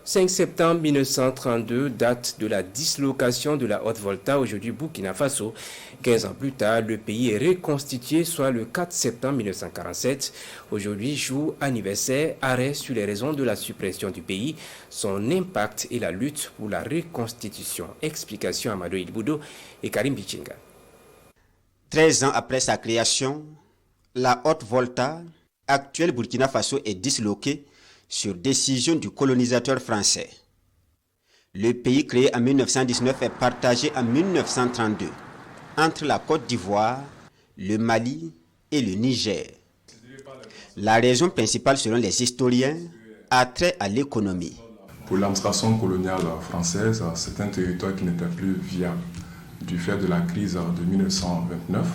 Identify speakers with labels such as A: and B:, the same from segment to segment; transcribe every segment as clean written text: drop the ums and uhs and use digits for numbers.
A: 5 septembre 1932, date de la dislocation de la Haute-Volta, aujourd'hui Burkina Faso. 15 ans plus tard, le pays est reconstitué, soit le 4 septembre 1947. Aujourd'hui, jour anniversaire, arrêt sur les raisons de la suppression du pays, son impact et la lutte pour la reconstitution. Explication Amadou Idboudo et Karim Bichinga.
B: 13 ans après sa création, la Haute-Volta, actuelle Burkina Faso, est disloquée sur décision du colonisateur français. Le pays créé en 1919 est partagé en 1932 entre la Côte d'Ivoire, le Mali et le Niger. La raison principale, selon les historiens, a trait à l'économie.
C: Pour l'administration coloniale française, c'est un territoire qui n'était plus viable du fait de la crise de 1929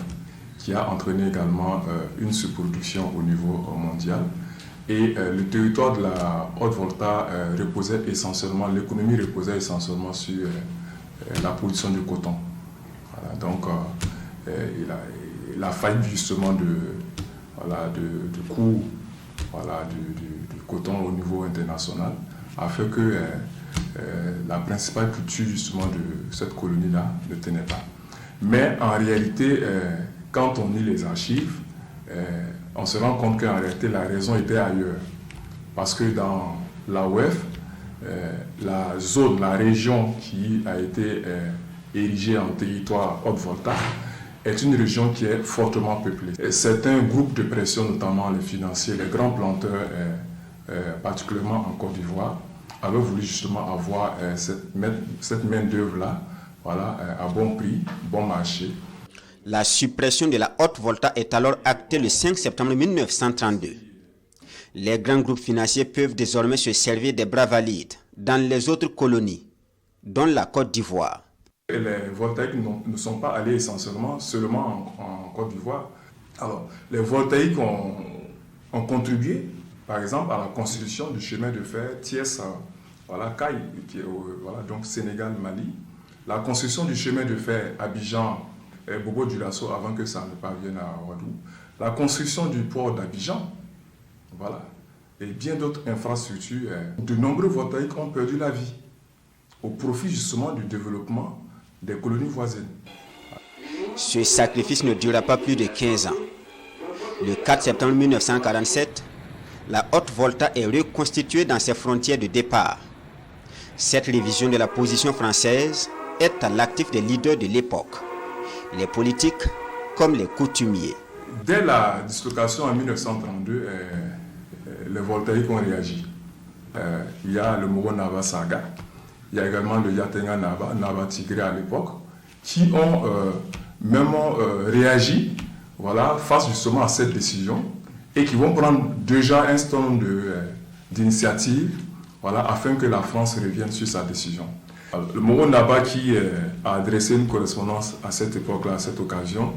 C: qui a entraîné également une surproduction au niveau mondial. Et le territoire de la Haute-Volta reposait essentiellement, l'économie reposait essentiellement sur la production de coton. Voilà, donc il a fallu justement de coût du coton au niveau international a fait que la principale culture justement de cette colonie-là ne tenait pas. Mais en réalité, quand on lit les archives, on se rend compte qu'en réalité la raison était ailleurs. Parce que dans la OEF, la région qui a été érigée en territoire Haute-Volta est une région qui est fortement peuplée. Et certains groupes de pression, notamment les financiers, les grands planteurs, particulièrement en Côte d'Ivoire, avaient voulu justement avoir cette main-d'œuvre-là, voilà, à bon prix, bon marché.
B: La suppression de la Haute-Volta est alors actée le 5 septembre 1932. Les grands groupes financiers peuvent désormais se servir des bras valides dans les autres colonies, dont la Côte d'Ivoire.
C: Les voltaïques ne sont pas allés essentiellement seulement en Côte d'Ivoire. Alors, les voltaïques ont contribué, par exemple, à la constitution du chemin de fer Thiès, Caille, qui est donc Sénégal-Mali. La construction du chemin de fer Abidjan et Bobo Dioulasso avant que ça ne parvienne à Ouadou, la construction du port d'Abidjan, voilà, et bien d'autres infrastructures. De nombreux voltaïques ont perdu la vie au profit justement du développement des colonies voisines.
B: Ce sacrifice ne durera pas plus de 15 ans. Le 4 septembre 1947, la Haute-Volta est reconstituée dans ses frontières de départ. Cette révision de la position française est à l'actif des leaders de l'époque, les politiques comme les coutumiers.
C: Dès la dislocation en 1932, les voltaïques ont réagi. Il y a le Moro Naba Saga, il y a également le Yatenga Naba Tigré à l'époque, qui ont réagi face justement à cette décision et qui vont prendre déjà un certain nombre d'initiatives afin que la France revienne sur sa décision. Le Moro Naba qui a adressé une correspondance à cette époque-là, à cette occasion,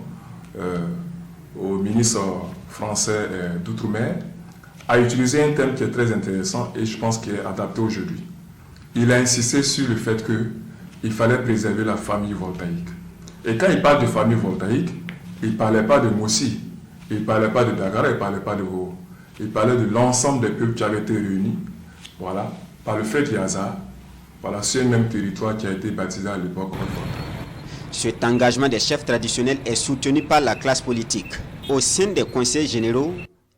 C: au ministre français d'Outre-mer, a utilisé un thème qui est très intéressant et je pense qu'il est adapté aujourd'hui. Il a insisté sur le fait qu'il fallait préserver la famille voltaïque. Et quand il parle de famille voltaïque, il ne parlait pas de Moussi, il ne parlait pas de Dagara, il ne parlait pas de Ho. Il parlait de l'ensemble des peuples qui avaient été réunis, par le fait Yaza, sur un même territoire qui a été baptisé à l'époque Haute-Volta.
B: Cet engagement des chefs traditionnels est soutenu par la classe politique au sein des conseils généraux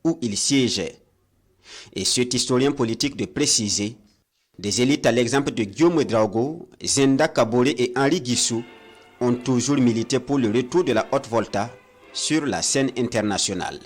B: où ils siégeaient. Et cet historien politique de préciser, des élites à l'exemple de Guillaume Ouédraogo, Zenda Kaboré et Henri Guissou ont toujours milité pour le retour de la Haute-Volta sur la scène internationale.